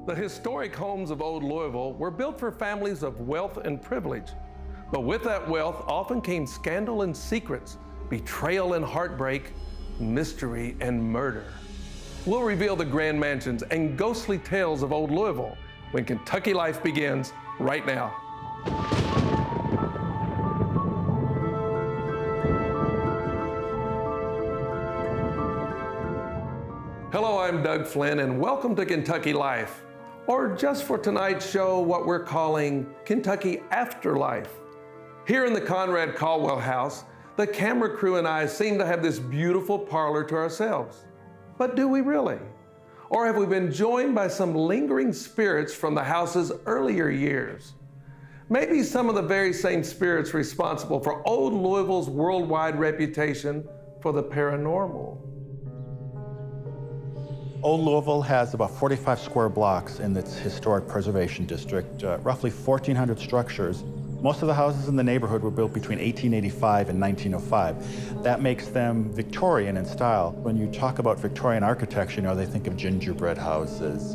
The historic homes of old Louisville were built for families of wealth and privilege. But with that wealth often came scandal and secrets, betrayal and heartbreak, mystery and murder. We'll reveal the grand mansions and ghostly tales of old Louisville when Kentucky Life begins right now. Hello, I'm Doug Flynn, and welcome to Kentucky Life, or just for tonight's show, what we're calling Kentucky Afterlife. Here in the Conrad Caldwell house, the camera crew and I seem to have this beautiful parlor to ourselves. But do we really? Or have we been joined by some lingering spirits from the house's earlier years? Maybe some of the very same spirits responsible for old Louisville's worldwide reputation for the paranormal. Old Louisville has about 45 square blocks in its historic preservation district, roughly 1,400 structures. Most of the houses in the neighborhood were built between 1885 and 1905. That makes them Victorian in style. When you talk about Victorian architecture, they think of gingerbread houses,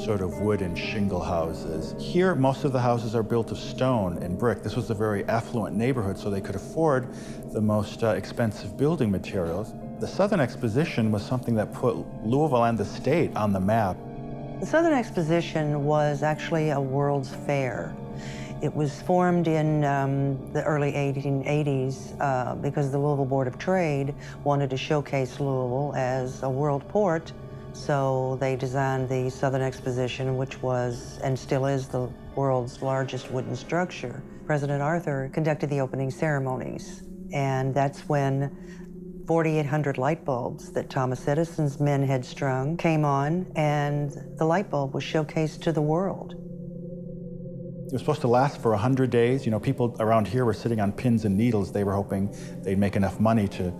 sort of wood and shingle houses. Here, most of the houses are built of stone and brick. This was a very affluent neighborhood, so they could afford the most expensive building materials. The Southern Exposition was something that put Louisville and the state on the map. The Southern Exposition was actually a World's Fair. It was formed in the early 1880s because the Louisville Board of Trade wanted to showcase Louisville as a world port, so they designed the Southern Exposition, which was and still is the world's largest wooden structure. President Arthur conducted the opening ceremonies, and that's when 4,800 light bulbs that Thomas Edison's men had strung came on, and the light bulb was showcased to the world. It was supposed to last for 100 days. People around here were sitting on pins and needles. They were hoping they'd make enough money to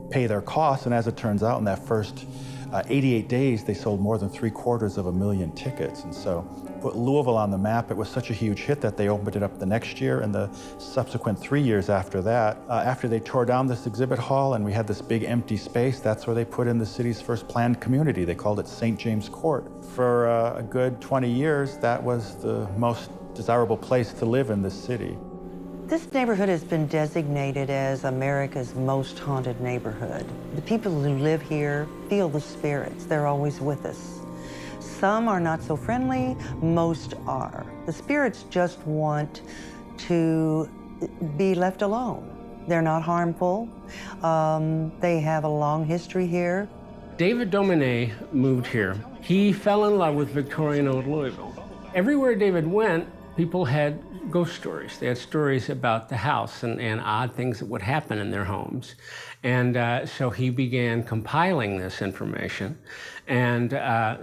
pay their costs, and as it turns out, in that first 88 days, they sold more than 750,000 tickets, and so put Louisville on the map. It was such a huge hit that they opened it up the next year and the subsequent 3 years after that. After they tore down this exhibit hall and we had this big empty space, that's where they put in the city's first planned community. They called it St. James Court. For a good 20 years, that was the most desirable place to live in the city. This neighborhood has been designated as America's most haunted neighborhood. The people who live here feel the spirits. They're always with us. Some are not so friendly, most are. The spirits just want to be left alone. They're not harmful. They have a long history here. David Dominey moved here. He fell in love with Victorian old Louisville. Everywhere David went, people had ghost stories. They had stories about the house and odd things that would happen in their homes. And so he began compiling this information and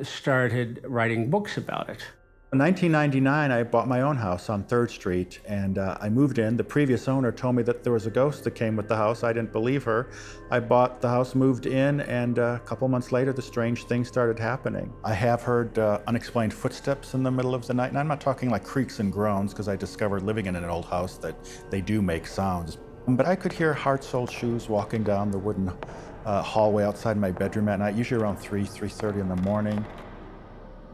started writing books about it. In 1999, I bought my own house on 3rd Street, and I moved in. The previous owner told me that there was a ghost that came with the house. I didn't believe her. I bought the house, moved in, and a couple months later, the strange things started happening. I have heard unexplained footsteps in the middle of the night, and I'm not talking like creaks and groans, because I discovered living in an old house that they do make sounds. But I could hear heart-soled shoes walking down the wooden hallway outside my bedroom at night, usually around 3:30 in the morning.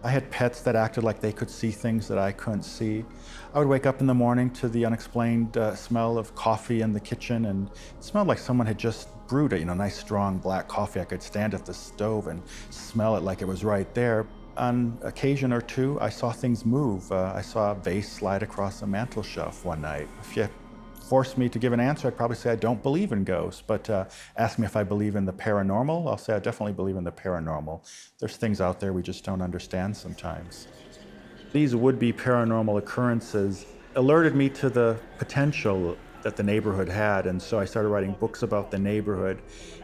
I had pets that acted like they could see things that I couldn't see. I would wake up in the morning to the unexplained smell of coffee in the kitchen, and it smelled like someone had just brewed it, nice strong black coffee. I could stand at the stove and smell it like it was right there. On occasion or two, I saw things move. I saw a vase slide across a mantel shelf one night. If you forced me to give an answer, I'd probably say I don't believe in ghosts, but ask me if I believe in the paranormal, I'll say I definitely believe in the paranormal. There's things out there we just don't understand sometimes. These would-be paranormal occurrences alerted me to the potential that the neighborhood had, and so I started writing books about the neighborhood,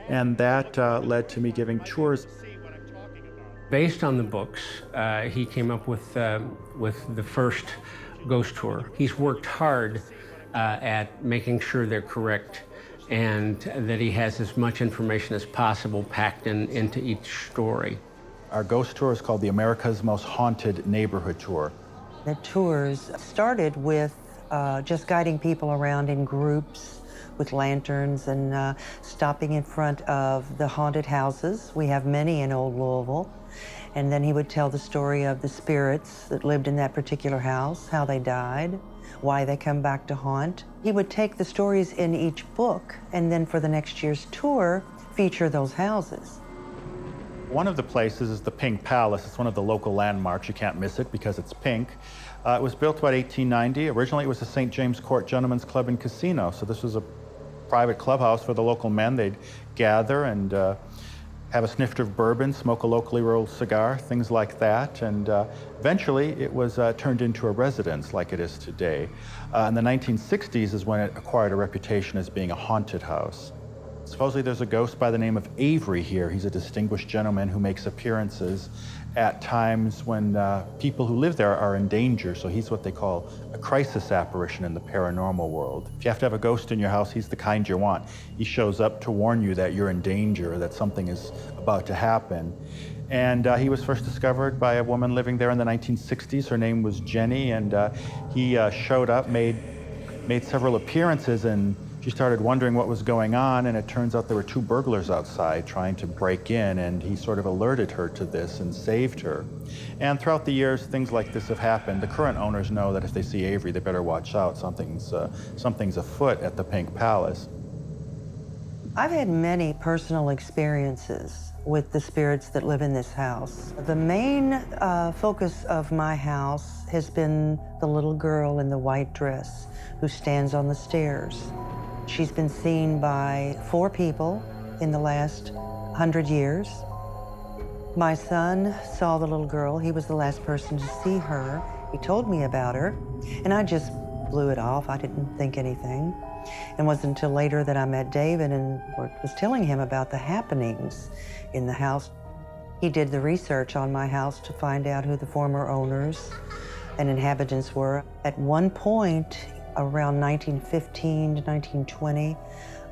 and that led to me giving tours. Based on the books, he came up with the first ghost tour. He's worked hard at making sure they're correct and that he has as much information as possible packed into each story. Our ghost tour is called the America's Most Haunted Neighborhood Tour. The tours started with just guiding people around in groups with lanterns and stopping in front of the haunted houses. We have many in Old Louisville. And then he would tell the story of the spirits that lived in that particular house, how they died, why they come back to haunt. He would take the stories in each book and then for the next year's tour, feature those houses. One of the places is the Pink Palace. It's one of the local landmarks. You can't miss it because it's pink. It was built about 1890. Originally, it was the St. James Court Gentlemen's Club and Casino. So this was a private clubhouse for the local men. They'd gather and have a snifter of bourbon, smoke a locally rolled cigar, things like that. And eventually, it was turned into a residence like it is today. In the 1960s is when it acquired a reputation as being a haunted house. Supposedly there's a ghost by the name of Avery here. He's a distinguished gentleman who makes appearances at times when people who live there are in danger. So he's what they call a crisis apparition in the paranormal world. If you have to have a ghost in your house, he's the kind you want. He shows up to warn you that you're in danger or that something is about to happen. And he was first discovered by a woman living there in the 1960s. Her name was Jenny, and he showed up, made several appearances, and she started wondering what was going on, and it turns out there were two burglars outside trying to break in, and he sort of alerted her to this and saved her. And throughout the years, things like this have happened. The current owners know that if they see Avery, they better watch out. Something's afoot at the Pink Palace. I've had many personal experiences with the spirits that live in this house. The main focus of my house has been the little girl in the white dress who stands on the stairs. She's been seen by 4 people in the last 100 years. My son saw the little girl. He was the last person to see her. He told me about her, and I just blew it off. I didn't think anything. It wasn't until later that I met David and was telling him about the happenings in the house. He did the research on my house to find out who the former owners and inhabitants were. At one point, around 1915 to 1920,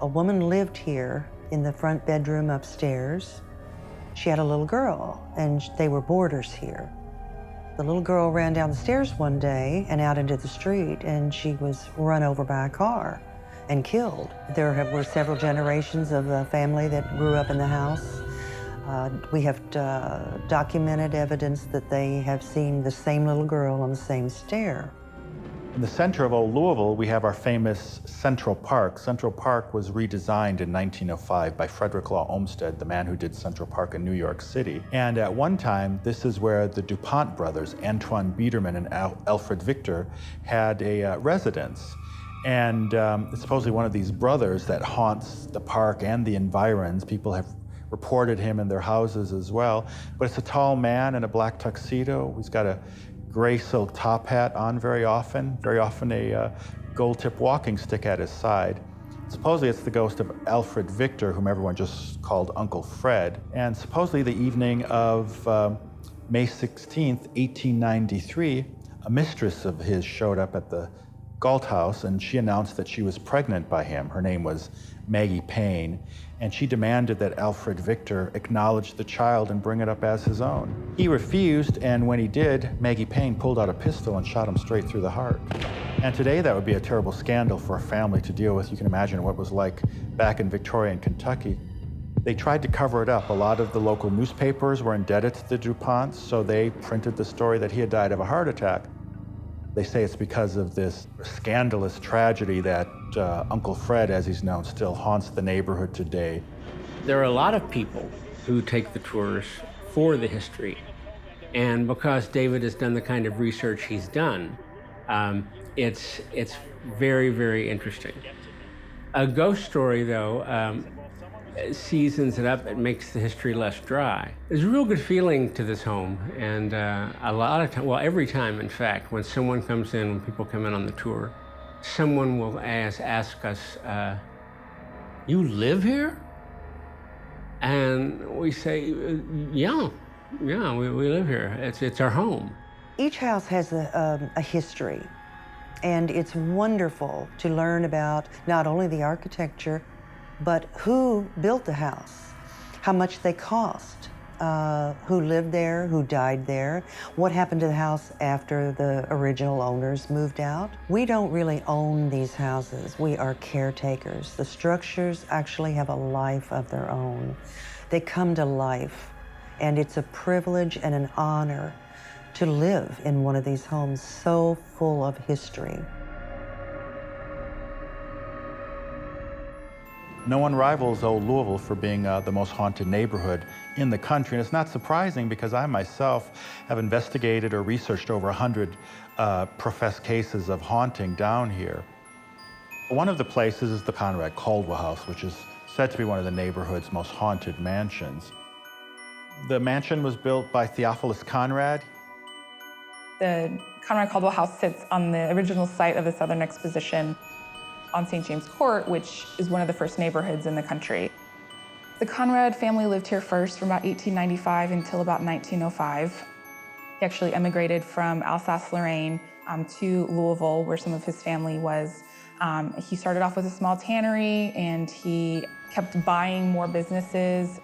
a woman lived here in the front bedroom upstairs. She had a little girl, and they were boarders here. The little girl ran down the stairs one day and out into the street, and she was run over by a car and killed. There were several generations of a family that grew up in the house. We have documented evidence that they have seen the same little girl on the same stair. In the center of Old Louisville, we have our famous Central Park. Central Park was redesigned in 1905 by Frederick Law Olmsted, the man who did Central Park in New York City. And at one time, this is where the Dupont brothers, Antoine Biederman and Alfred Victor, had a residence. And it's supposedly one of these brothers that haunts the park and the environs. People have reported him in their houses as well. But it's a tall man in a black tuxedo. He's got a gray silk top hat on very often a gold-tipped walking stick at his side. Supposedly it's the ghost of Alfred Victor, whom everyone just called Uncle Fred. And supposedly the evening of May 16th, 1893, a mistress of his showed up at the Galt House, and she announced that she was pregnant by him. Her name was Maggie Payne, and she demanded that Alfred Victor acknowledge the child and bring it up as his own. He refused, and when he did, Maggie Payne pulled out a pistol and shot him straight through the heart. And today that would be a terrible scandal for a family to deal with. You can imagine what it was like back in Victorian Kentucky. They tried to cover it up. A lot of the local newspapers were indebted to the DuPonts, so they printed the story that he had died of a heart attack. They say it's because of this scandalous tragedy that Uncle Fred, as he's known, still haunts the neighborhood today. There are a lot of people who take the tours for the history. And because David has done the kind of research he's done, it's very, very interesting. A ghost story, though, seasons it up, it makes the history less dry. There's a real good feeling to this home, and a lot of time, well, every time, in fact, when someone comes in, when people come in on the tour, someone will ask us, you live here? And we say, yeah, we live here. It's our home. Each house has a history, and it's wonderful to learn about not only the architecture, but who built the house, how much they cost, who lived there, who died there, what happened to the house after the original owners moved out. We don't really own these houses. We are caretakers. The structures actually have a life of their own. They come to life, and it's a privilege and an honor to live in one of these homes so full of history. No one rivals Old Louisville for being the most haunted neighborhood in the country. And it's not surprising because I myself have investigated or researched over 100 professed cases of haunting down here. One of the places is the Conrad Caldwell house, which is said to be one of the neighborhood's most haunted mansions. The mansion was built by Theophilus Conrad. The Conrad Caldwell house sits on the original site of the Southern Exposition on St. James Court, which is one of the first neighborhoods in the country. The Conrad family lived here first from about 1895 until about 1905. He actually emigrated from Alsace-Lorraine to Louisville, where some of his family was. He started off with a small tannery, and he kept buying more businesses.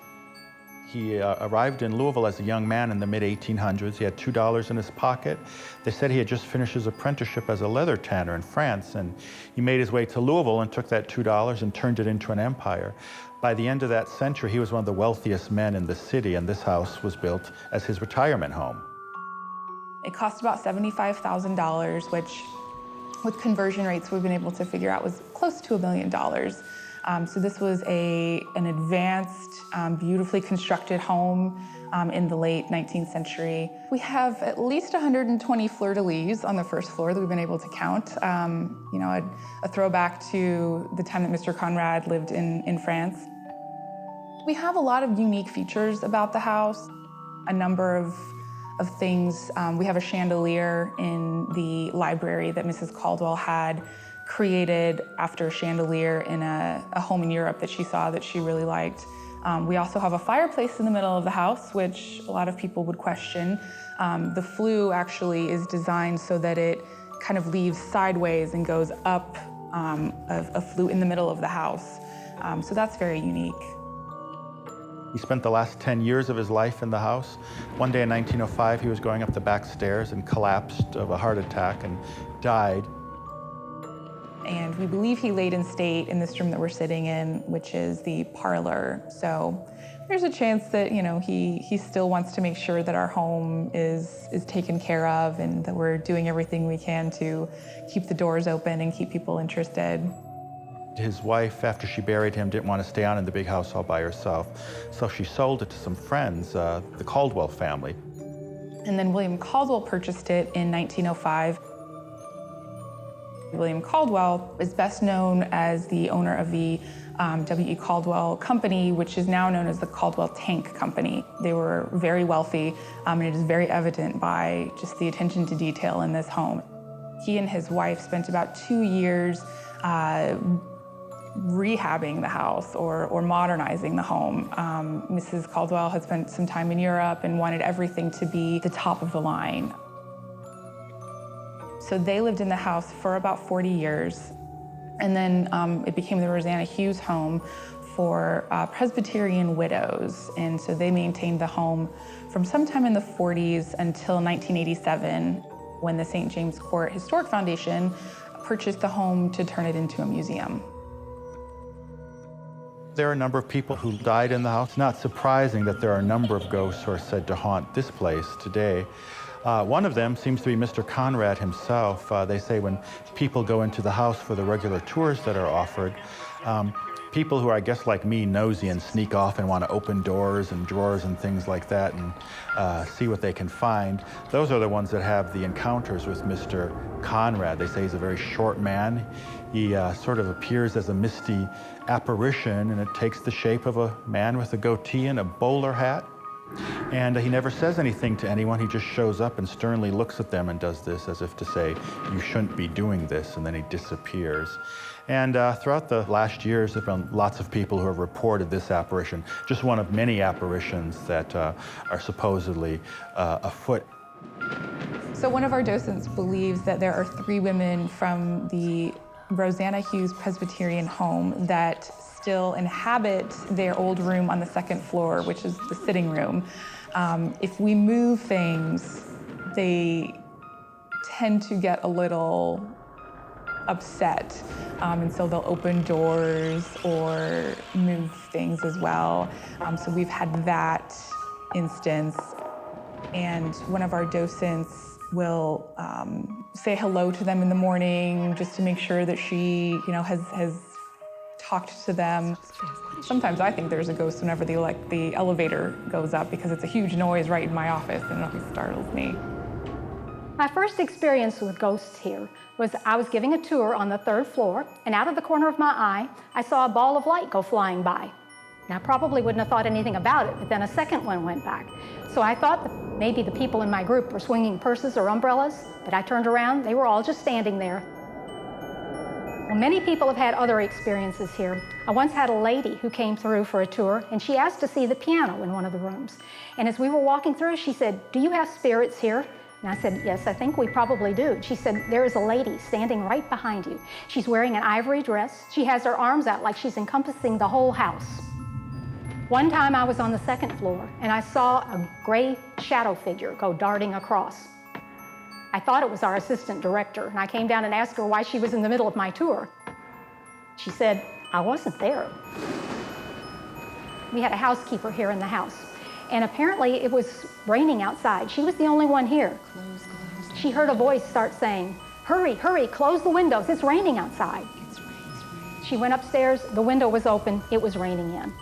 He arrived in Louisville as a young man in the mid-1800s. He had $2 in his pocket. They said he had just finished his apprenticeship as a leather tanner in France, and he made his way to Louisville and took that $2 and turned it into an empire. By the end of that century, he was one of the wealthiest men in the city, and this house was built as his retirement home. It cost about $75,000, which with conversion rates we've been able to figure out was close to $1 million. So this was an advanced, beautifully constructed home in the late 19th century. We have at least 120 fleur-de-lis on the first floor that we've been able to count. You know, a throwback to the time that Mr. Conrad lived in France. We have a lot of unique features about the house, a number of things. We have a chandelier in the library that Mrs. Caldwell had created after a chandelier in a home in Europe that she saw that she really liked. We also have a fireplace in the middle of the house, which a lot of people would question. The flue actually is designed so that it kind of leaves sideways and goes up a flue in the middle of the house. So that's very unique. He spent the last 10 years of his life in the house. One day in 1905, he was going up the back stairs and collapsed of a heart attack and died. And we believe he laid in state in this room that we're sitting in, which is the parlor. So there's a chance that, you know, he still wants to make sure that our home is taken care of and that we're doing everything we can to keep the doors open and keep people interested. His wife, after she buried him, didn't want to stay on in the big house all by herself, so she sold it to some friends, the Caldwell family. And then William Caldwell purchased it in 1905. William Caldwell is best known as the owner of the W.E. Caldwell Company, which is now known as the Caldwell Tank Company. They were very wealthy, and it is very evident by just the attention to detail in this home. He and his wife spent about 2 years rehabbing the house or modernizing the home. Mrs. Caldwell had spent some time in Europe and wanted everything to be the top of the line. So they lived in the house for about 40 years. And then it became the Rosanna Hughes home for Presbyterian widows. And so they maintained the home from sometime in the 40s until 1987, when the St. James Court Historic Foundation purchased the home to turn it into a museum. There are a number of people who died in the house. Not surprising that there are a number of ghosts who are said to haunt this place today. One of them seems to be Mr. Conrad himself. They say when people go into the house for the regular tours that are offered, people who are, I guess, like me, nosy and sneak off and want to open doors and drawers and things like that and see what they can find, those are the ones that have the encounters with Mr. Conrad. They say he's a very short man. He sort of appears as a misty apparition, and it takes the shape of a man with a goatee and a bowler hat. And he never says anything to anyone. He just shows up and sternly looks at them and does this as if to say, you shouldn't be doing this, and then he disappears. And throughout the last years, there have been lots of people who have reported this apparition, just one of many apparitions that are supposedly afoot. So one of our docents believes that there are 3 women from the Rosanna Hughes Presbyterian home that still inhabit their old room on the second floor, which is the sitting room. If we move things, they tend to get a little upset. And so they'll open doors or move things as well. So we've had that instance. And one of our docents will say hello to them in the morning just to make sure that she, has talked to them. Sometimes I think there's a ghost whenever the elevator goes up because it's a huge noise right in my office and it always startles me. My first experience with ghosts here was I was giving a tour on the 3rd floor, and out of the corner of my eye, I saw a ball of light go flying by. Now, I probably wouldn't have thought anything about it, but then a second one went back. So I thought that maybe the people in my group were swinging purses or umbrellas, but I turned around, they were all just standing there. Well, many people have had other experiences here. I once had a lady who came through for a tour, and she asked to see the piano in one of the rooms. And as we were walking through, she said, "Do you have spirits here?" And I said, "Yes, I think we probably do." She said, "There is a lady standing right behind you. She's wearing an ivory dress. She has her arms out like she's encompassing the whole house." One time I was on the 2nd floor, and I saw a gray shadow figure go darting across. I thought it was our assistant director, and I came down and asked her why she was in the middle of my tour. She said, "I wasn't there." We had a housekeeper here in the house, and apparently it was raining outside. She was the only one here. She heard a voice start saying, "Hurry, hurry, close the windows, it's raining outside." She went upstairs, the window was open, it was raining in.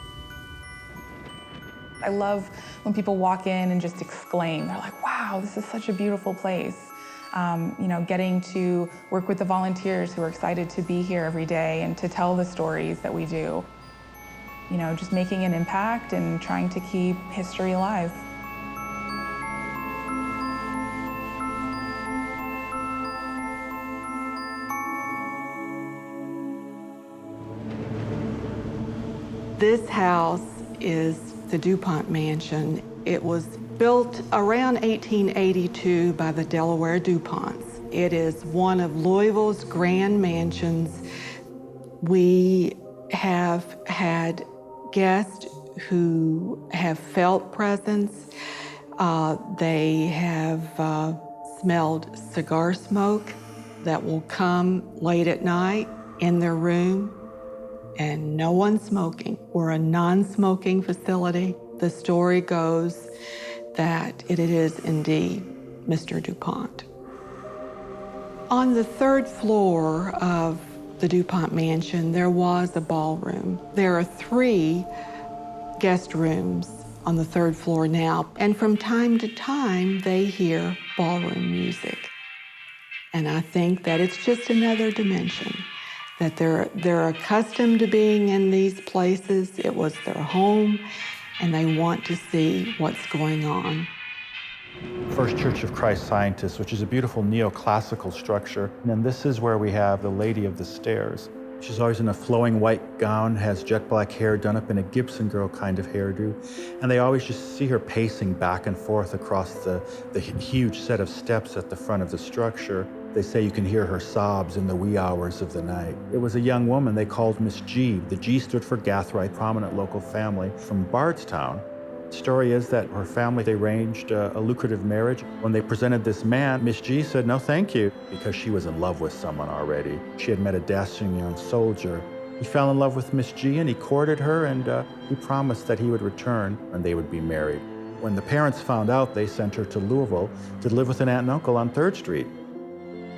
I love when people walk in and just exclaim. They're like, "Wow, this is such a beautiful place." Getting to work with the volunteers who are excited to be here every day and to tell the stories that we do. Just making an impact and trying to keep history alive. This house is the Dupont Mansion. It was built around 1882 by the Delaware Duponts. It is one of Louisville's grand mansions. We have had guests who have felt presence. They have smelled cigar smoke that will come late at night in their room, and no one's smoking. We're a non-smoking facility. The story goes that it is indeed Mr. Dupont. On the 3rd floor of the Dupont Mansion, there was a ballroom. There are 3 guest rooms on the 3rd floor now, and from time to time, they hear ballroom music. And I think that it's just another dimension, that they're accustomed to being in these places. It was their home, and they want to see what's going on. First Church of Christ Scientists, which is a beautiful neoclassical structure. And this is where we have the Lady of the Stairs. She's always in a flowing white gown, has jet black hair done up in a Gibson girl kind of hairdo. And they always just see her pacing back and forth across the huge set of steps at the front of the structure. They say you can hear her sobs in the wee hours of the night. It was a young woman they called Miss G. The G stood for Gathright, prominent local family from Bardstown. The story is that her family, they arranged a lucrative marriage. When they presented this man, Miss G said, "No, thank you," because she was in love with someone already. She had met a dashing young soldier. He fell in love with Miss G and he courted her, and he promised that he would return and they would be married. When the parents found out, they sent her to Louisville to live with an aunt and uncle on 3rd Street.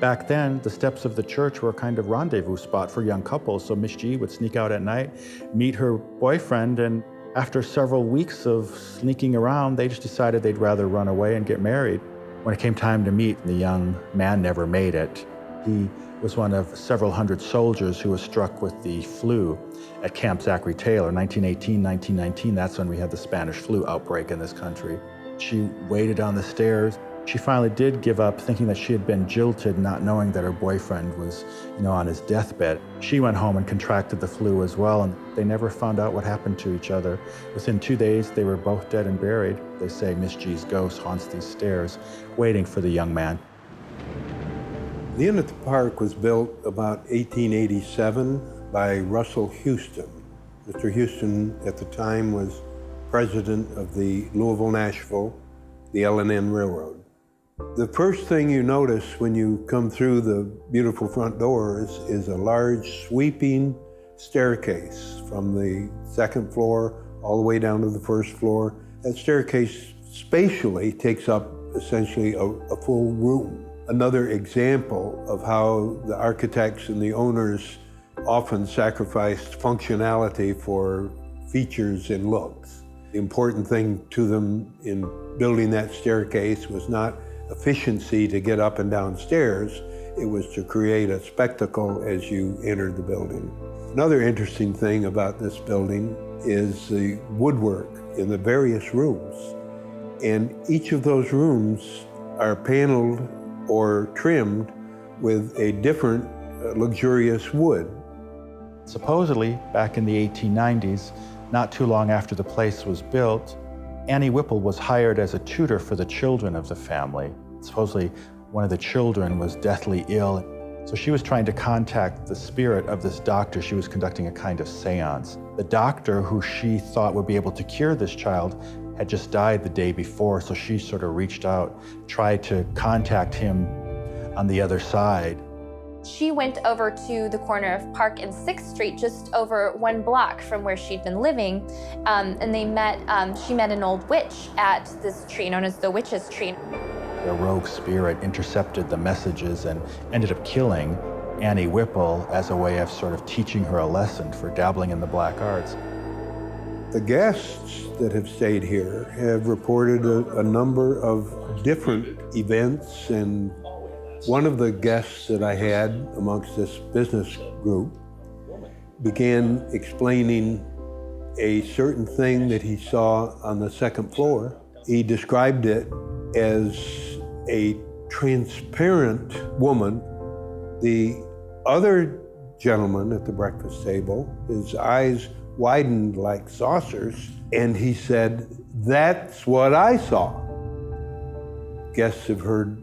Back then, the steps of the church were a kind of rendezvous spot for young couples, so Miss G would sneak out at night, meet her boyfriend, and after several weeks of sneaking around, they just decided they'd rather run away and get married. When it came time to meet, the young man never made it. He was one of several hundred soldiers who was struck with the flu at Camp Zachary Taylor, 1918, 1919. That's when we had the Spanish flu outbreak in this country. She waited on the stairs. She finally did give up, thinking that she had been jilted, not knowing that her boyfriend was, on his deathbed. She went home and contracted the flu as well, and they never found out what happened to each other. Within 2 days, they were both dead and buried. They say Miss G's ghost haunts these stairs, waiting for the young man. The Inn at the Park was built about 1887 by Russell Houston. Mr. Houston at the time was president of the Louisville-Nashville, the L&N Railroad. The first thing you notice when you come through the beautiful front doors is a large sweeping staircase from the second floor all the way down to the first floor. That staircase spatially takes up essentially a full room. Another example of how the architects and the owners often sacrificed functionality for features and looks. The important thing to them in building that staircase was not efficiency to get up and down stairs, it was to create a spectacle as you entered the building. Another interesting thing about this building is the woodwork in the various rooms. And each of those rooms are paneled or trimmed with a different luxurious wood. Supposedly, back in the 1890s, not too long after the place was built, Annie Whipple was hired as a tutor for the children of the family. Supposedly, one of the children was deathly ill, so she was trying to contact the spirit of this doctor. She was conducting a kind of seance. The doctor who she thought would be able to cure this child had just died the day before, so she sort of reached out, tried to contact him on the other side. She went over to the corner of Park and 6th Street, just over 1 block from where she'd been living, and she met an old witch at this tree known as the Witch's Tree. A rogue spirit intercepted the messages and ended up killing Annie Whipple as a way of sort of teaching her a lesson for dabbling in the black arts. The guests that have stayed here have reported a number of different events, and one of the guests that I had amongst this business group began explaining a certain thing that he saw on the second floor. He described it as a transparent woman. The other gentleman at the breakfast table, his eyes widened like saucers, and he said, "That's what I saw." Guests have heard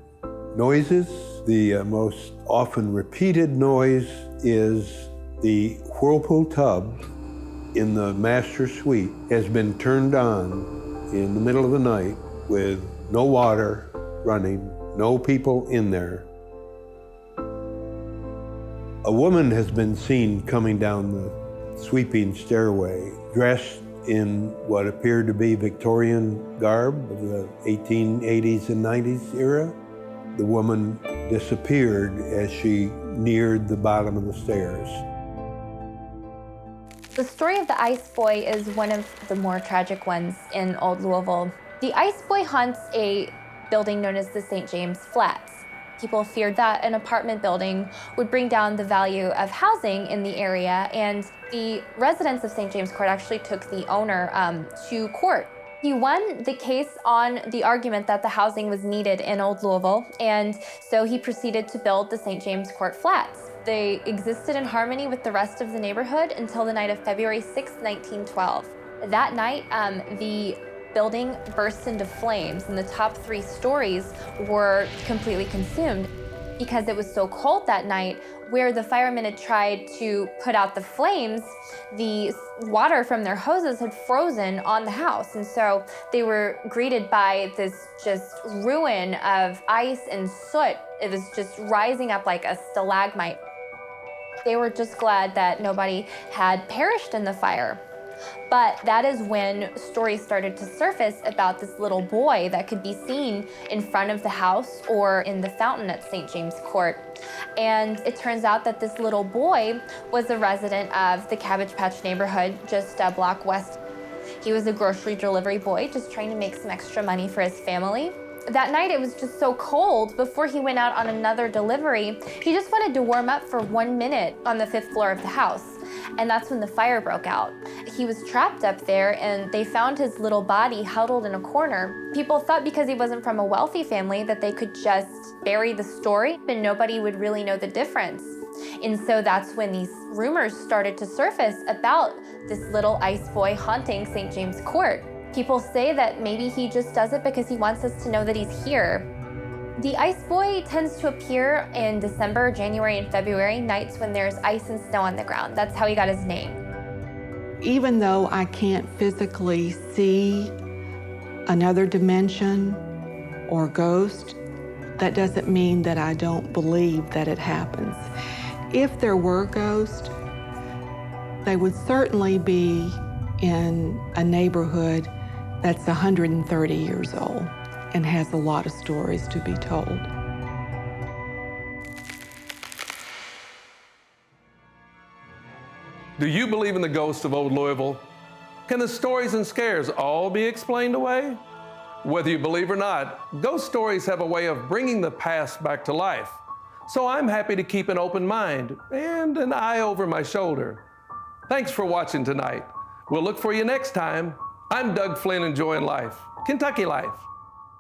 noises. The most often repeated noise is the whirlpool tub in the master suite has been turned on in the middle of the night with no water running, no people in there. A woman has been seen coming down the sweeping stairway, dressed in what appeared to be Victorian garb of the 1880s and 90s era. The woman disappeared as she neared the bottom of the stairs. The story of the Ice Boy is one of the more tragic ones in Old Louisville. The Ice Boy haunts a building known as the St. James Flats. People feared that an apartment building would bring down the value of housing in the area, and the residents of St. James Court actually took the owner to court. He won the case on the argument that the housing was needed in Old Louisville, and so he proceeded to build the St. James Court Flats. They existed in harmony with the rest of the neighborhood until the night of February 6, 1912. That night, the building burst into flames, and the top 3 stories were completely consumed. Because it was so cold that night, where the firemen had tried to put out the flames, the water from their hoses had frozen on the house. And so they were greeted by this just ruin of ice and soot. It was just rising up like a stalagmite. They were just glad that nobody had perished in the fire. But that is when stories started to surface about this little boy that could be seen in front of the house or in the fountain at St. James Court. And it turns out that this little boy was a resident of the Cabbage Patch neighborhood just a block west. He was a grocery delivery boy just trying to make some extra money for his family. That night it was just so cold, before he went out on another delivery, he just wanted to warm up for 1 minute on the 5th floor of the house. And that's when the fire broke out. He was trapped up there, and they found his little body huddled in a corner. People thought because he wasn't from a wealthy family that they could just bury the story and nobody would really know the difference. And so that's when these rumors started to surface about this little ice boy haunting St. James Court. People say that maybe he just does it because he wants us to know that he's here. The Ice Boy tends to appear in December, January, and February, nights when there's ice and snow on the ground. That's how he got his name. Even though I can't physically see another dimension or ghost, that doesn't mean that I don't believe that it happens. If there were ghosts, they would certainly be in a neighborhood that's 130 years old and has a lot of stories to be told. Do you believe in the ghosts of old Louisville? Can the stories and scares all be explained away? Whether you believe or not, ghost stories have a way of bringing the past back to life. So I'm happy to keep an open mind and an eye over my shoulder. Thanks for watching tonight. We'll look for you next time. I'm Doug Flynn, enjoying life, Kentucky life.